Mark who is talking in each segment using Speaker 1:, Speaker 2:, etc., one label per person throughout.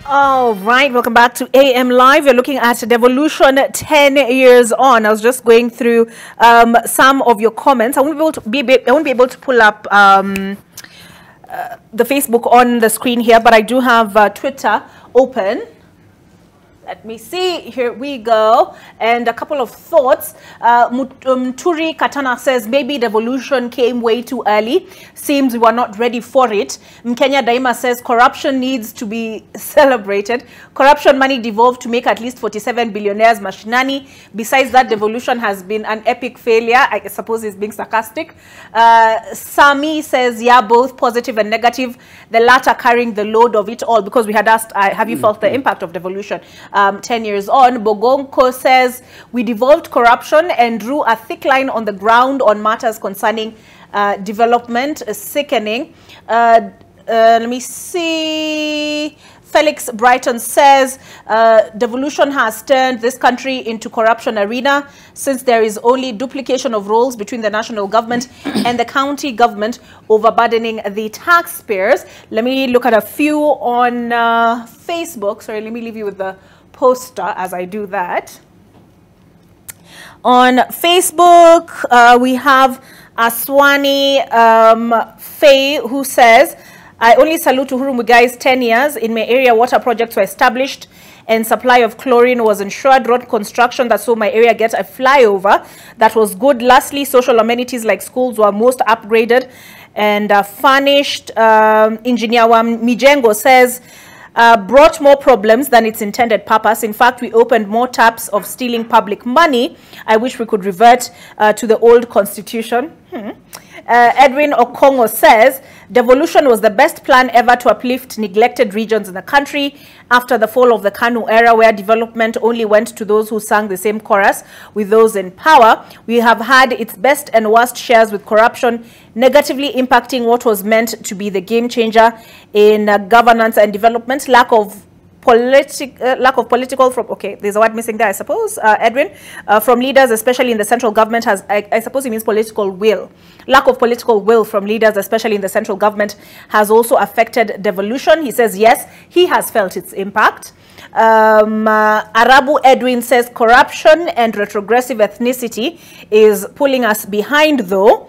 Speaker 1: All right, welcome back to AM Live. You're looking at devolution 10 years on. I was just going through some of your comments. I won't be able to pull up the Facebook on the screen here, but I do have Twitter open. Let me see. Here we go. And a couple of thoughts. Turi Katana says, maybe devolution came way too early. Seems we were not ready for it. Mkenya Daima says, corruption needs to be celebrated. Corruption money devolved to make at least 47 billionaires mashinani. Besides that, devolution has been an epic failure. I suppose he's being sarcastic. Sami says, yeah, both positive and negative. The latter carrying the load of it all, because we had asked, have you felt the impact of devolution? 10 years on. Bogonko says, we devolved corruption and drew a thick line on the ground on matters concerning development. Sickening. Let me see. Felix Brighton says, devolution has turned this country into corruption arena since there is only duplication of roles between the national government and the county government, overburdening the taxpayers. Let me look at a few on Facebook. Sorry, let me leave you with the poster as I do that. On Facebook, we have Aswani Faye, who says, I only salute Uhuru Muigai's 10 years. In my area, water projects were established and supply of chlorine was ensured. Road construction that saw my area get a flyover. That was good. Lastly, social amenities like schools were most upgraded and furnished. Engineer Mijengo says, brought more problems than its intended purpose. In fact, we opened more taps of stealing public money. I wish we could revert to the old constitution. Edwin Okongo says, devolution was the best plan ever to uplift neglected regions in the country after the fall of the Kanu era, where development only went to those who sang the same chorus with those in power. We have had its best and worst shares with corruption, negatively impacting what was meant to be the game changer in governance and development. Lack of political there's a word missing there, I suppose, Edwin, from leaders, especially in the central government, has, I suppose he means political will. Lack of political will from leaders, especially in the central government, has also affected devolution. He says, yes, he has felt its impact. Arabu Edwin says, corruption and retrogressive ethnicity is pulling us behind, though.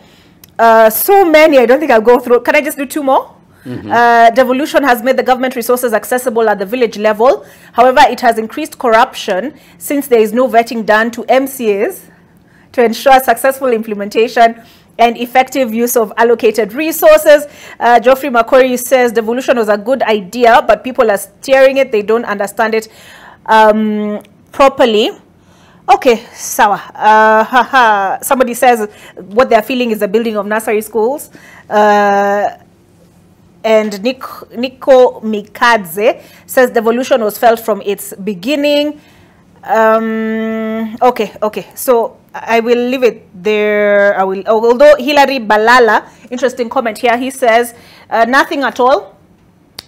Speaker 1: So many, I don't think I'll go through. Can I just do two more? Devolution has made the government resources accessible at the village level. However, it has increased corruption since there is no vetting done to MCAs to ensure successful implementation and effective use of allocated resources. Geoffrey Makori says devolution was a good idea, but people are steering it. They don't understand it properly. Okay, sawa. Somebody says what they're feeling is the building of nursery schools. And Nico Mikadze says devolution was felt from its beginning. Okay. So I will leave it there. Although Hilary Balala, interesting comment here. He says nothing at all.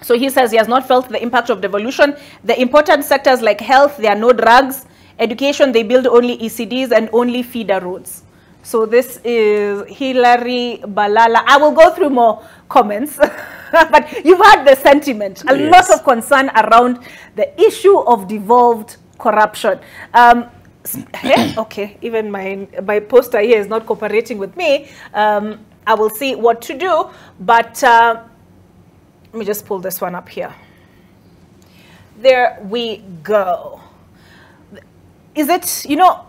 Speaker 1: So he says he has not felt the impact of devolution. The important sectors like health, there are no drugs. Education, they build only ECDs and only feeder roads. So this is Hilary Balala. I will go through more comments, but you've had the sentiment. A lot of concern around the issue of devolved corruption. Okay, even my poster here is not cooperating with me. I will see what to do, but let me just pull this one up here. There we go. Is it, you know,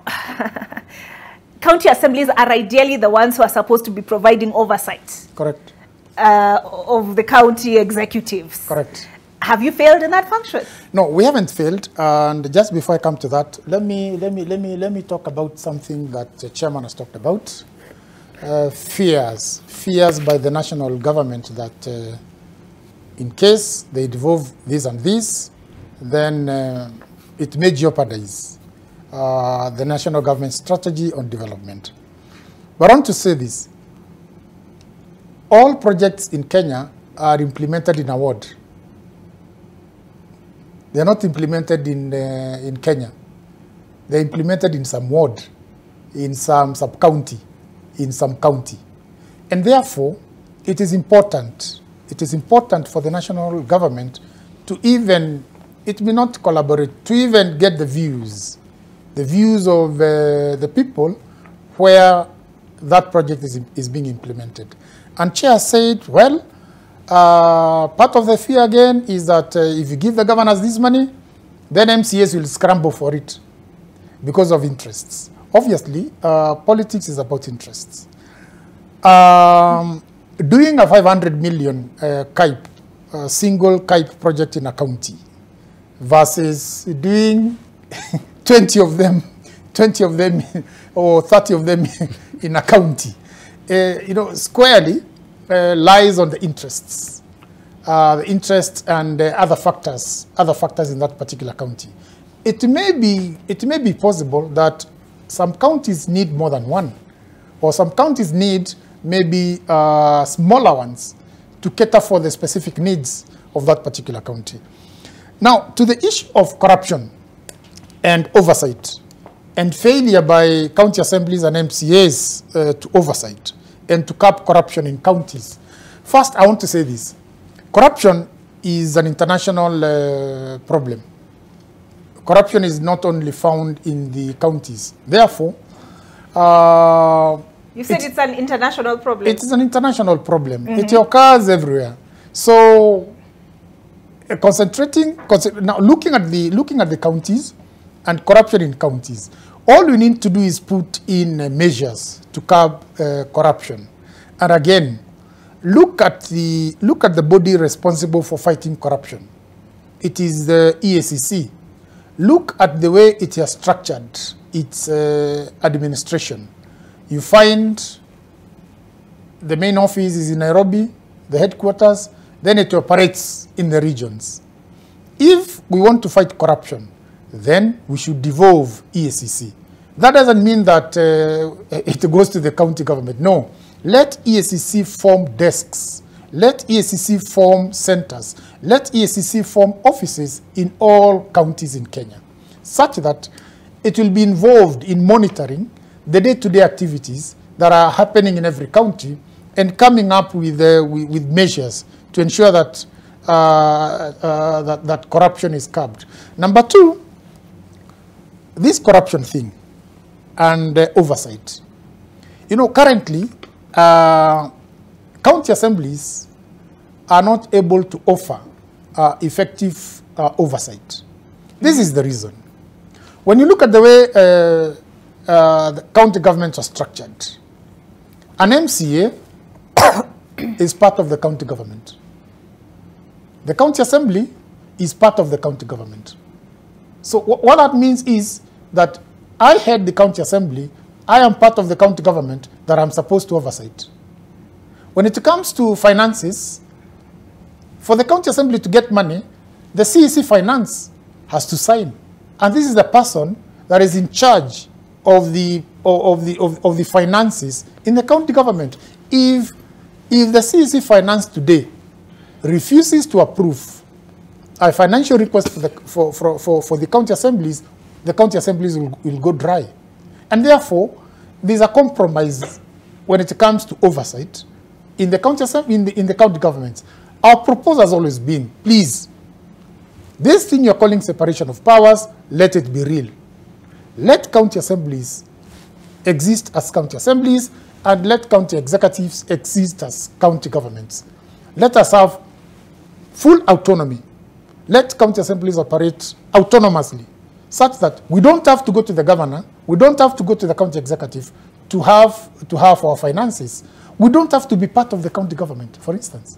Speaker 1: county assemblies are ideally the ones who are supposed to be providing oversight. Correct. Of the county executives. Correct. Have you failed in that function?
Speaker 2: No, we haven't failed. And just before I come to that, let me talk about something that the chairman has talked about. Fears by the national government that in case they devolve this and this, then it may jeopardize the national government strategy on development. But I want to say this. All projects in Kenya are implemented in a ward. They are not implemented in Kenya. They are implemented in some ward, in some sub-county, in some county. And therefore, it is important for the national government to even it may not collaborate to even get the views of the people where that project is being implemented. And Chair said, well, part of the fear again is that if you give the governors this money, then MCAs will scramble for it because of interests. Obviously, politics is about interests. Doing a 500 million single KIPE project in a county versus doing 20 of them or 30 of them in a county, squarely lies on the interests. The interests and other factors in that particular county. It may be possible that some counties need more than one, or some counties need maybe smaller ones to cater for the specific needs of that particular county. Now, to the issue of corruption and oversight and failure by county assemblies and MCAs to oversight and to curb corruption in counties. First, I want to say this. Corruption is an international problem. Corruption is not only found in the counties. Therefore,
Speaker 1: you said it's an international problem.
Speaker 2: It is an international problem. It occurs everywhere. So, now looking at the counties and corruption in counties, all we need to do is put in measures to curb corruption. And again, look at the body responsible for fighting corruption. It is the EACC. Look at the way it has structured its administration. You find the main office is in Nairobi, the headquarters, then it operates in the regions. If we want to fight corruption, then we should devolve EACC. That doesn't mean that it goes to the county government. No. Let EACC form desks. Let EACC form centers. Let EACC form offices in all counties in Kenya, such that it will be involved in monitoring the day-to-day activities that are happening in every county and coming up with measures to ensure that that corruption is curbed. Number two, this corruption thing and oversight. Currently, county assemblies are not able to offer effective oversight. This is the reason. When you look at the way the county governments are structured, an MCA is part of the county government. The county assembly is part of the county government. So what that means is that I head the county assembly, I am part of the county government that I'm supposed to oversight. When it comes to finances, for the county assembly to get money, the CEC finance has to sign. And this is the person that is in charge of the finances in the county government. If the CEC finance today refuses to approve a financial request for the county assemblies will go dry. And therefore, there's a compromise when it comes to oversight in the county in the county governments. Our proposal has always been, please, this thing you're calling separation of powers, let it be real. Let county assemblies exist as county assemblies and let county executives exist as county governments. Let us have full autonomy. Let county assemblies operate autonomously, such that we don't have to go to the governor, we don't have to go to the county executive to have our finances. We don't have to be part of the county government, for instance.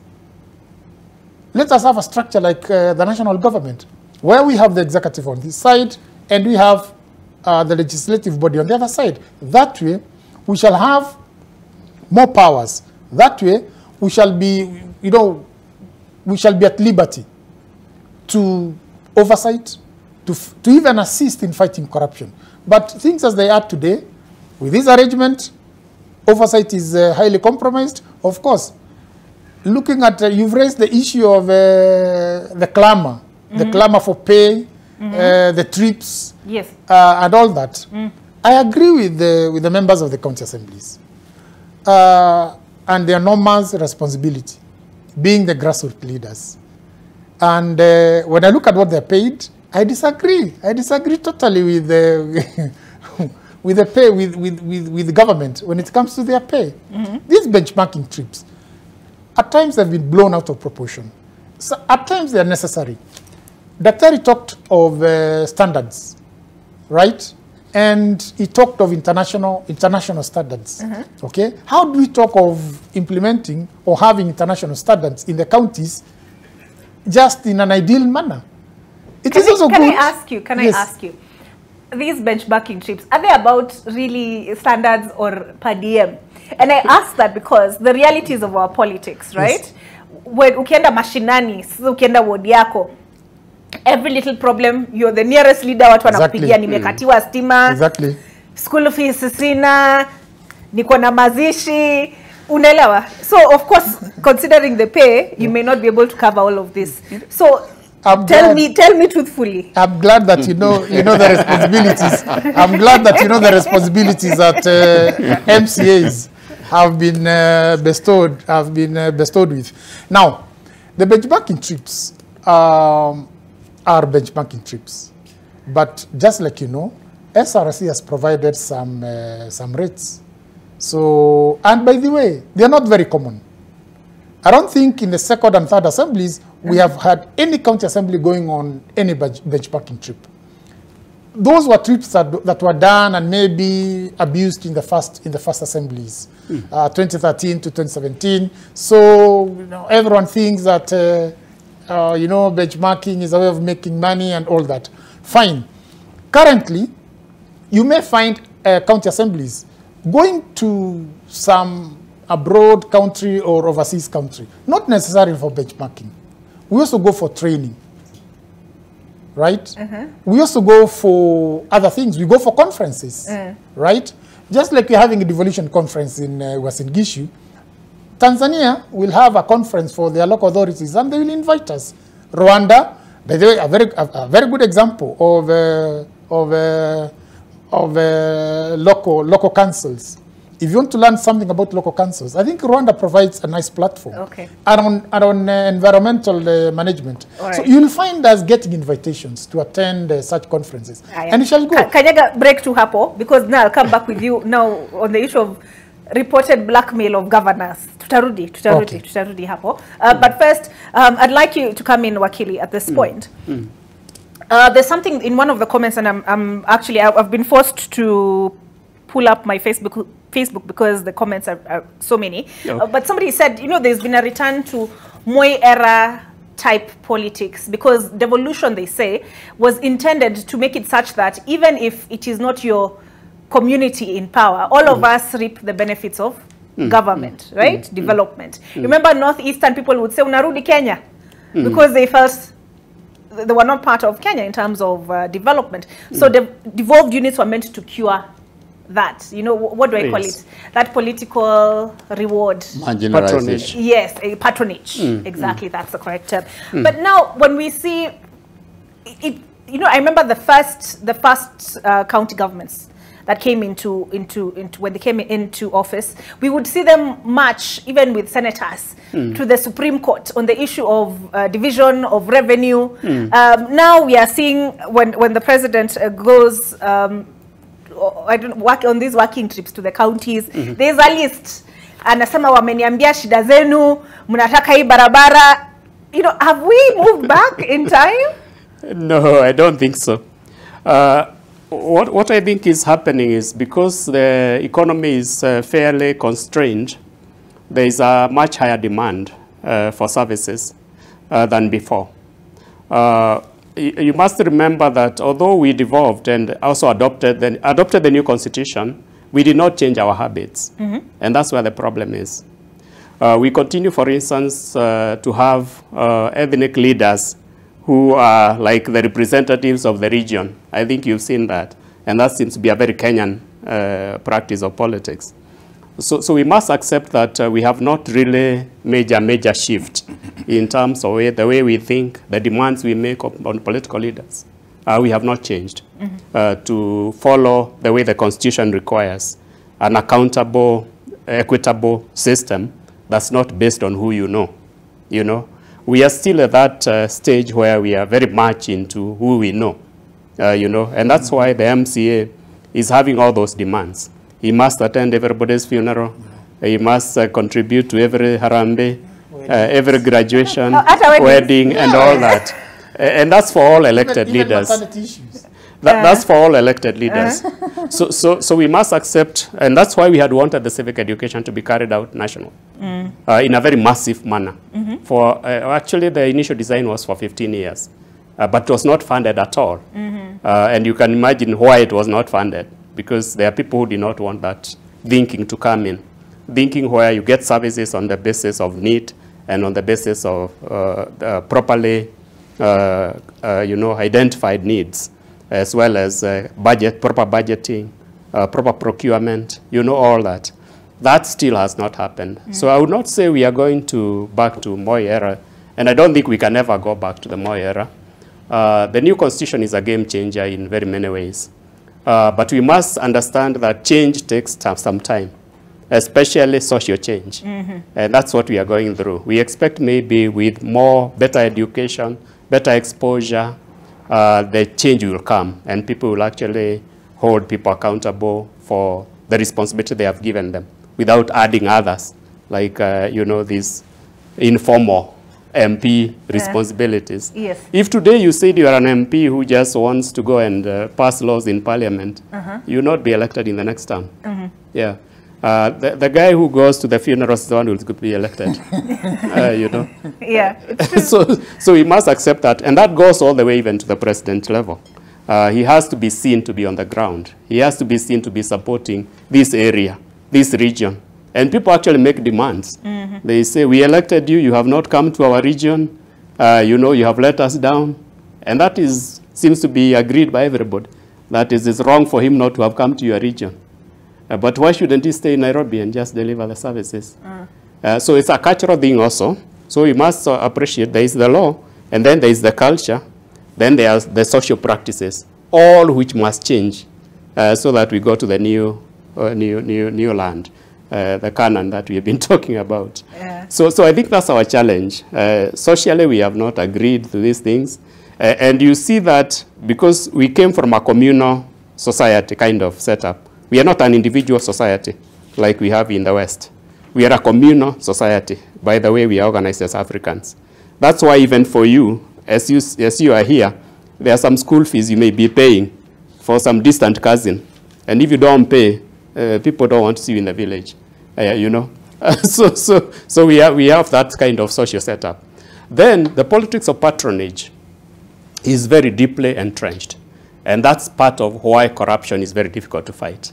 Speaker 2: Let us have a structure like the national government, where we have the executive on this side and we have the legislative body on the other side. That way, we shall have more powers. That way, we shall be, we shall be at liberty to oversight, to even assist in fighting corruption. But things as they are today, with this arrangement, oversight is highly compromised. Of course, looking at, you've raised the issue of the clamor, the clamor for pay, the trips,
Speaker 1: yes,
Speaker 2: and all that. I agree with the members of the county assemblies and their enormous responsibility, being the grassroots leaders. And when I look at what they're paid, I disagree. I disagree totally with the with the pay with the government when it comes to their pay. These benchmarking trips, at times they've been blown out of proportion. So at times they are necessary. Daktari talked of standards, right? And he talked of international standards. Okay, how do we talk of implementing or having international standards in the counties just in an ideal manner? It is also good.
Speaker 1: Can I ask you, these benchmarking trips, are they about really standards or per diem? And I ask that because the realities of our politics, right? Yes. When ukienda mashinani, ukienda wodi yako, every little problem, you're the nearest leader, watu wanakupigia nimekatiwa stima.
Speaker 2: Exactly.
Speaker 1: School fees sina, niko na mazishi, unaelewa? So of course, considering the pay, you may not be able to cover all of this. So tell me truthfully. I'm glad that you know the responsibilities. I'm glad that you know the responsibilities that MCAs have been bestowed with. Now, the benchmarking trips are benchmarking trips, but just like you know, SRC has provided some rates. So, and by the way, they are not very common. I don't think in the second and third assemblies we have had any county assembly going on any benchmarking trip. Those were trips that were done and maybe abused in the first assemblies, 2013 to 2017. So everyone thinks that benchmarking is a way of making money and all that. Fine. Currently, you may find county assemblies going to some abroad country or overseas country, not necessarily for benchmarking. We also go for training, right? We also go for other things. We go for conferences, right? Just like we're having a devolution conference in Gishu, Tanzania will have a conference for their local authorities and they will invite us. Rwanda, by the way, a very good example of local councils. If you want to learn something about local councils, I think Rwanda provides a nice platform around environmental management. Right. So you'll find us getting invitations to attend such conferences. And you shall go. Kanyaga, break to hapo, because now I'll come back with you now on the issue of reported blackmail of governors. Tutarudi hapo. But first, I'd like you to come in, Wakili, at this point. There's something in one of the comments, and I've been forced to pull up my Facebook because the comments are so many. But somebody said, there's been a return to Moi era type politics because devolution, they say, was intended to make it such that even if it is not your community in power, all of us reap the benefits of government, right? Development. Remember, northeastern people would say, unarudi Kenya, because they felt they were not part of Kenya in terms of development. So the devolved units were meant to cure that, what do I call it? That political reward.
Speaker 3: Patronage.
Speaker 1: Yes, patronage. Exactly, that's the correct term. But now, when we see it, I remember the first county governments that came into when they came into office, we would see them march, even with senators, to the Supreme Court on the issue of division of revenue. Now we are seeing when the president goes work on these working trips to the counties, there's a list. Anasema wameniambia shida zenu, mnataka hii barabara. Have we moved back in time?
Speaker 3: No, I don't think so. What I think is happening is because the economy is fairly constrained, there is a much higher demand for services than before. You must remember that although we devolved and also adopted the new constitution, we did not change our habits. And that's where the problem is. We continue, for instance, to have ethnic leaders who are like the representatives of the region. I think you've seen that. And that seems to be a very Kenyan practice of politics. So we must accept that we have not really major shift in terms of the way we think, the demands we make on political leaders. We have not changed to follow the way the Constitution requires, an accountable, equitable system that's not based on who you know. we are still at that stage where we are very much into who we know, you know, and that's why the MCA is having all those demands. He must attend everybody's funeral. He must contribute to every harambe, every graduation, wedding, and all that. And that's for all elected leaders. That's for all elected leaders. So we must accept, and that's why we had wanted the civic education to be carried out national in a very massive manner. For actually, the initial design was for 15 years, but it was not funded at all. And you can imagine why it was not funded, because there are people who did not want that thinking to come in. Thinking where you get services on the basis of need and on the basis of properly you know, identified needs, as well as proper budgeting, proper procurement, you know, all that. That still has not happened. So I would not say we are going back to Moi era, and I don't think we can ever go back to the Moi era. The new constitution is a game changer in very many ways. But we must understand that change takes some time, especially social change. And that's what we are going through. We expect maybe with better education, better exposure, the change will come, and people will actually hold people accountable for the responsibility they have given them without adding others, like, you know, these informal MP responsibilities.
Speaker 1: Yes.
Speaker 3: If today you said you are an MP who just wants to go and pass laws in parliament, you will not be elected in the next term. Yeah. The guy who goes to the funeral is the one who will be elected, you know.
Speaker 1: Yeah.
Speaker 3: So we must accept that, and that goes all the way even to the president level. He has to be seen to be on the ground. He has to be seen to be supporting this area, this region. And people actually make demands. They say, we elected you, you have not come to our region, you know, you have let us down. And that seems to be agreed by everybody, that it is wrong for him not to have come to your region. But why shouldn't he stay in Nairobi and just deliver the services? So it's a cultural thing also. So we must appreciate there is the law, and then there is the culture, then there are the social practices, all which must change so that we go to the new land, the Canaan that we have been talking about. So I think that's our challenge. Socially, we have not agreed to these things. And you see that because we came from a communal society kind of setup, we are not an individual society like we have in the West. We are a communal society, by the way we are organized as Africans. That's why even for you, as you are here, there are some school fees you may be paying for some distant cousin. And if you don't pay, people don't want to see you in the village, you know. So we have that kind of social setup. Then the politics of patronage is very deeply entrenched. And that's part of why corruption is very difficult to fight,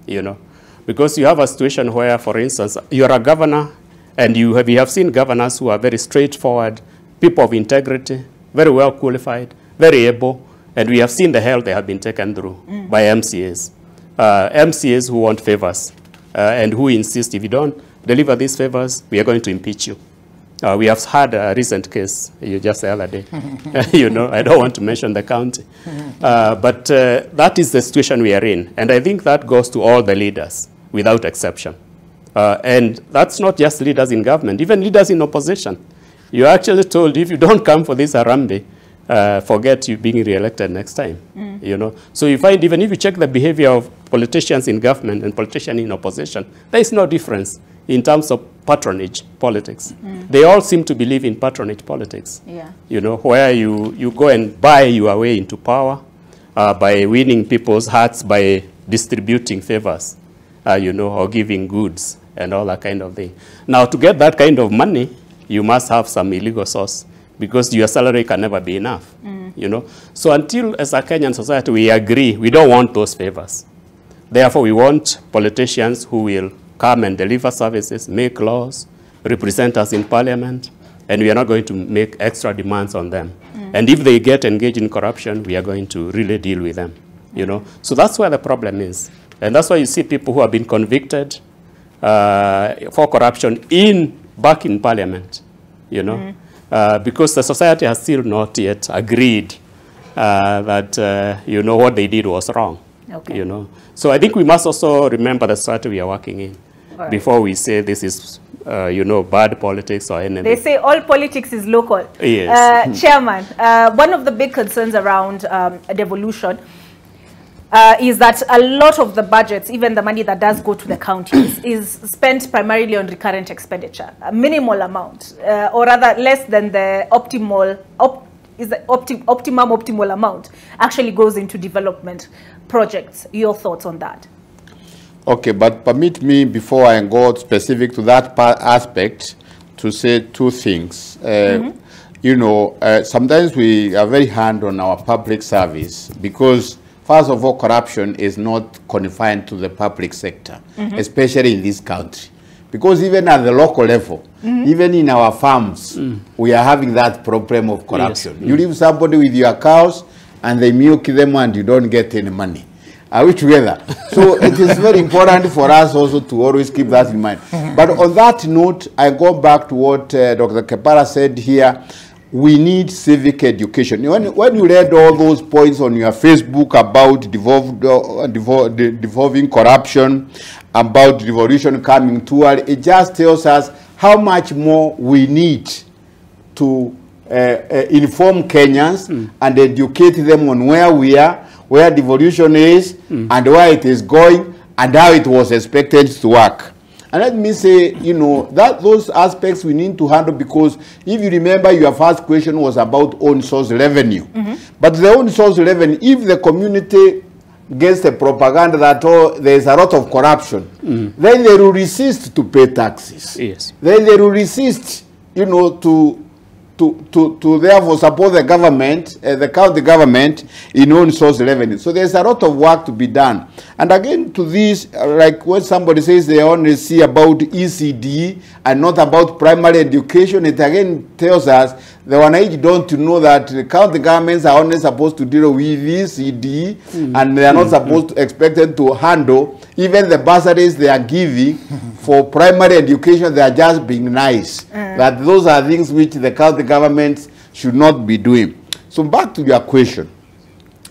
Speaker 3: you know. Because you have a situation where, for instance, you're a governor, and we have seen governors who are very straightforward, people of integrity, very well qualified, very able, and we have seen the hell they have been taken through by MCAs. MCAs who want favors and who insist if you don't deliver these favors, we are going to impeach you. We have had a recent case, just the other day. You know, I don't want to mention the county. But that is the situation we are in. And I think that goes to all the leaders, without exception. And that's not just leaders in government, even leaders in opposition. You're actually told, if you don't come for this Harambe, forget you being re-elected next time. You know, so you find even if you check the behavior of politicians in government and politicians in opposition, there is no difference in terms of patronage politics. They all seem to believe in patronage politics. You know, where you go and buy your way into power by winning people's hearts by distributing favors, you know, or giving goods and all that kind of thing. Now, to get that kind of money, you must have some illegal source, because your salary can never be enough, you know. So until, as a Kenyan society, we agree, we don't want those favors. Therefore, we want politicians who will come and deliver services, make laws, represent us in parliament, and we are not going to make extra demands on them. And if they get engaged in corruption, we are going to really deal with them, you know. So that's where the problem is. And that's why you see people who have been convicted for corruption back in parliament, you know, because the society has still not yet agreed that, you know, what they did was wrong, you know. So I think we must also remember the society we are working in.
Speaker 1: right.
Speaker 3: before we say this is, you know, bad politics or anything.
Speaker 1: They say all politics is local.
Speaker 3: Yes.
Speaker 1: Chairman, one of the big concerns around devolution is that a lot of the budgets, even the money that does go to the counties, is spent primarily on recurrent expenditure, a minimal amount, or rather less than the optimal optimal amount actually goes into development projects. Your thoughts on that?
Speaker 4: Okay, but permit me, before I go specific to that aspect, to say two things. You know, sometimes we are very hard on our public service because, first of all, corruption is not confined to the public sector, especially in this country. Because even at the local level, even in our farms, we are having that problem of corruption. Yes. You leave somebody with your cows and they milk them and you don't get any money. Are we together? So it is very important for us also to always keep that in mind. But on that note, I go back to what Dr. Kepara said here. We need civic education. When you read all those points on your Facebook about devolving corruption, about devolution coming toward, it just tells us how much more we need to inform Kenyans and educate them on where we are, where devolution is, and where it is going, and how it was expected to work. And let me say, you know, that those aspects we need to handle, because if you remember, your first question was about own source revenue. But the own source revenue, if the community gets the propaganda that there is a lot of corruption, then they will resist to pay taxes.
Speaker 3: Yes.
Speaker 4: Then they will resist, you know, to therefore support the government, the county government, in own source revenue. So there's a lot of work to be done. And again, to this, like when somebody says they only see about ECD and not about primary education, it again tells us the Wananchi don't know that the county governments are only supposed to deal with ECD, and they are not supposed to expected to handle even the bursaries they are giving for primary education. They are just being nice. That those are things which the county governments should not be doing. So back to your question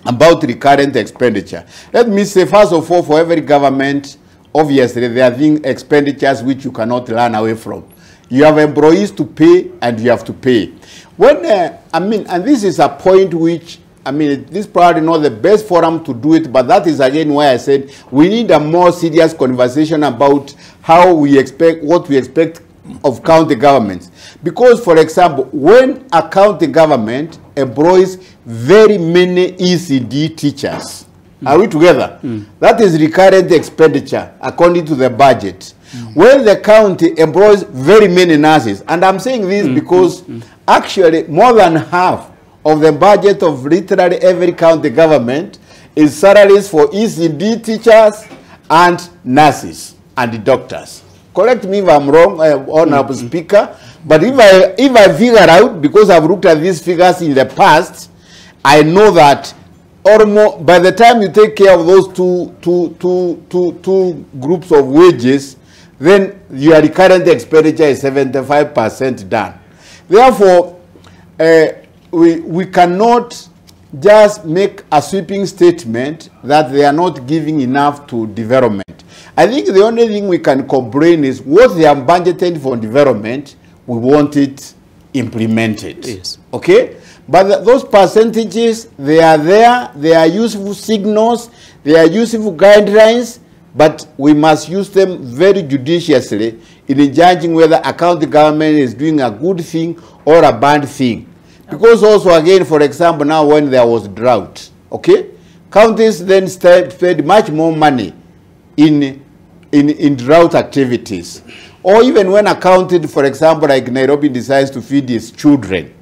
Speaker 4: about recurrent expenditure. Let me say, first of all, for every government, obviously there are expenditures which you cannot run away from. You have employees to pay, and you have to pay. When I mean, and this is a point which, I mean, this is probably not the best forum to do it, but that is again why I said we need a more serious conversation about how we expect, what we expect of county governments. Because, for example, when a county government employs very many ECD teachers, are we together? That is recurrent expenditure according to the budget. When the county employs very many nurses, and I'm saying this because actually more than half of the budget of literally every county government is salaries for ECD teachers and nurses and doctors. Correct me if I'm wrong, Honorable Speaker, but if I figure out, because I've looked at these figures in the past, I know that almost by the time you take care of those two groups of wages, then your recurrent expenditure is 75% done. Therefore, we cannot just make a sweeping statement that they are not giving enough to development. I think the only thing we can complain is what they have budgeted for development, we want it implemented. Yes. Okay? But those percentages, they are there, they are useful signals, they are useful guidelines, but we must use them very judiciously in judging whether a county government is doing a good thing or a bad thing. Because also, again, for example, now when there was drought, okay, counties then spend much more money in drought activities. Or even when a county, for example, like Nairobi, decides to feed its children,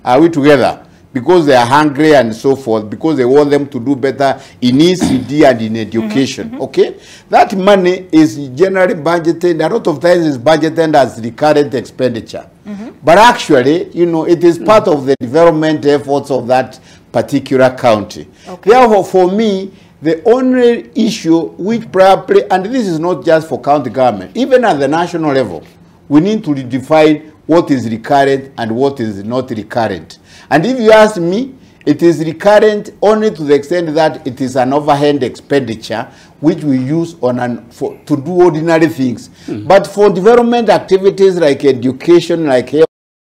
Speaker 4: are we together? Because they are hungry and so forth, because they want them to do better in ECD and in education, okay? That money is generally budgeted, a lot of times is budgeted as recurrent expenditure. But actually, you know, it is part of the development efforts of that particular county. Okay. Therefore, for me, the only issue which probably, and this is not just for county government, even at the national level, we need to redefine what is recurrent and what is not recurrent. And if you ask me, It is recurrent only to the extent that it is an overhead expenditure which we use to do ordinary things. But for development activities like education, like health,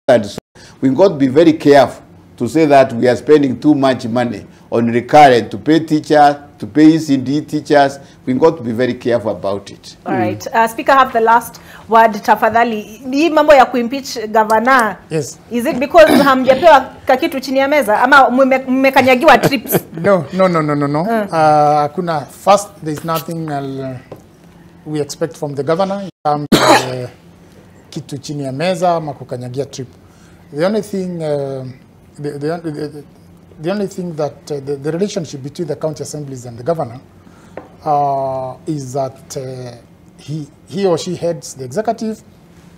Speaker 4: and so we've got to be very careful to say that we are spending too much money on recurrent to pay teachers, to pay ECD teachers. We've got to be very careful about it.
Speaker 1: All right. Speaker, have the last word, tafadhali. Hii mambo ya kuimpeach governor.
Speaker 2: Yes.
Speaker 1: Is it because hamjapewa kakitu chini ya meza ama mmekanyagiwa trips?
Speaker 2: No. Hakuna. First, there is nothing we expect from the governor. Kitu chini ya meza ama kukanyagia trip. The only thing the only thing that the relationship between the county assemblies and the governor is that he or she heads the executive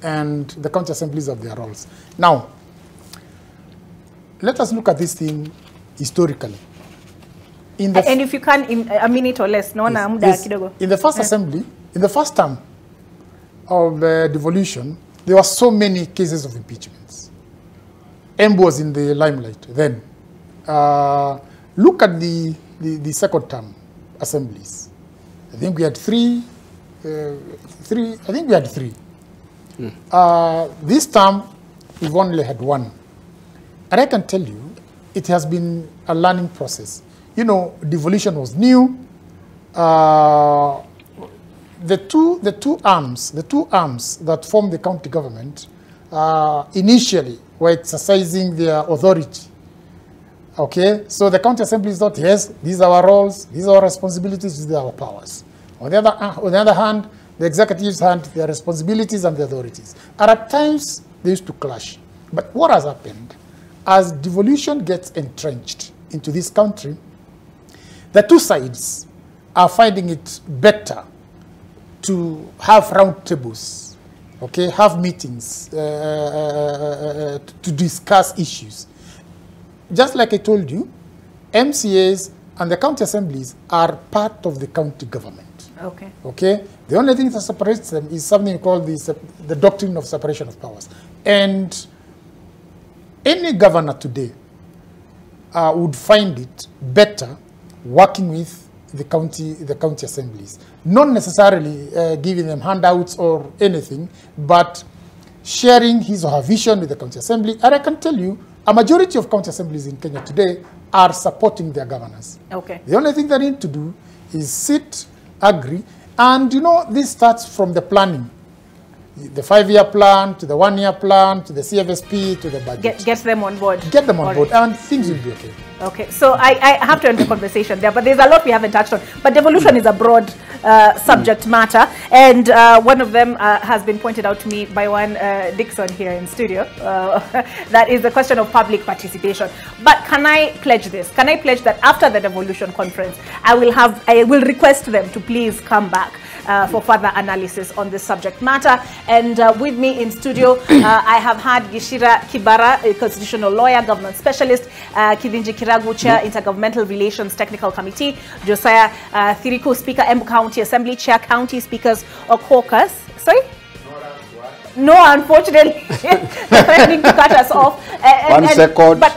Speaker 2: and the county assemblies have their roles. Now, let us look at this thing historically. And
Speaker 1: if you can, in a minute or less, naona muda kidogo.
Speaker 2: In the first assembly, in the first term of devolution, there were so many cases of impeachments. Embu was in the limelight then. Look at the second term assemblies. I think we had three. This term, we've only had one. And I can tell you, it has been a learning process. You know, devolution was new. The two arms that form the county government initially were exercising their authority. Okay, so the county assembly thought, yes, these are our roles, these are our responsibilities, these are our powers. On the other hand, the executives had their responsibilities and their authorities. And at times, they used to clash. But what has happened, as devolution gets entrenched into this country, the two sides are finding it better to have round tables, okay, have meetings to discuss issues. Just like I told you, MCAs and the county assemblies are part of the county government.
Speaker 1: Okay.
Speaker 2: Okay. The only thing that separates them is something called the doctrine of separation of powers. And any governor today would find it better working with the county assemblies, not necessarily giving them handouts or anything, but sharing his or her vision with the county assembly. And I can tell you, a majority of county assemblies in Kenya today are supporting their governors.
Speaker 1: Okay.
Speaker 2: The only thing they need to do is sit, agree, and you know, this starts from the planning. The 5-year plan, to the 1-year plan, to the CFSP, to the budget.
Speaker 1: Get them on board.
Speaker 2: Get them on board, and things will be okay.
Speaker 1: Okay, so I have to end the conversation there, but there's a lot we haven't touched on. But devolution is a broad subject matter, and one of them has been pointed out to me by one Dixon here in studio. That is the question of public participation. But can I pledge this? Can I pledge that after the devolution conference, I will request them to please come back for further analysis on this subject matter. And with me in studio, I have had Gishira Kibara, a constitutional lawyer, government specialist, Kidinji Kiragu, Chair, Intergovernmental Relations Technical Committee, Josiah Thiriku, Speaker, Embu County Assembly, Chair, County Speakers or Caucus. Sorry? No, unfortunately, they're threatening to cut us off.
Speaker 4: One second.
Speaker 1: But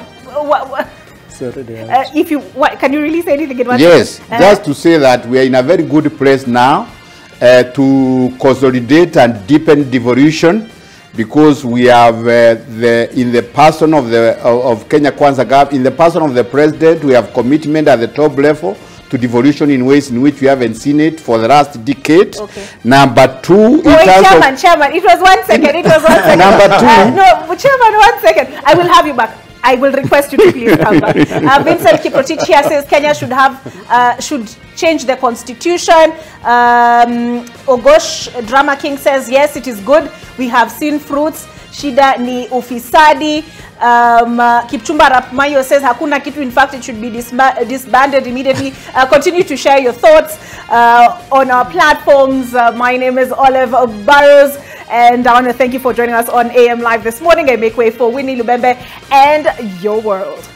Speaker 1: if you, can you really say anything in one
Speaker 4: Yes, just to say that we are in a very good place now to consolidate and deepen devolution, because we have in the person of Kenya Kwanza Gov, in the person of the president, we have commitment at the top level to devolution in ways in which we haven't seen it for the last decade. Okay. Number two,
Speaker 1: Chairman, it was 1 second. It was 1 second.
Speaker 4: Number two.
Speaker 1: No, Chairman, 1 second. I will have you back. I will request you to please come back. Vincent Kiprotich here says Kenya should change the constitution. Ogosh Drama King says yes, it is good. We have seen fruits. Shida ni ufisadi. Kipchumba Rapmayo says hakuna kitu. In fact, it should be disbanded immediately. Continue to share your thoughts on our platforms. My name is Olive Barrows, and I want to thank you for joining us on AM Live this morning. I make way for Winnie Lubembe and Your World.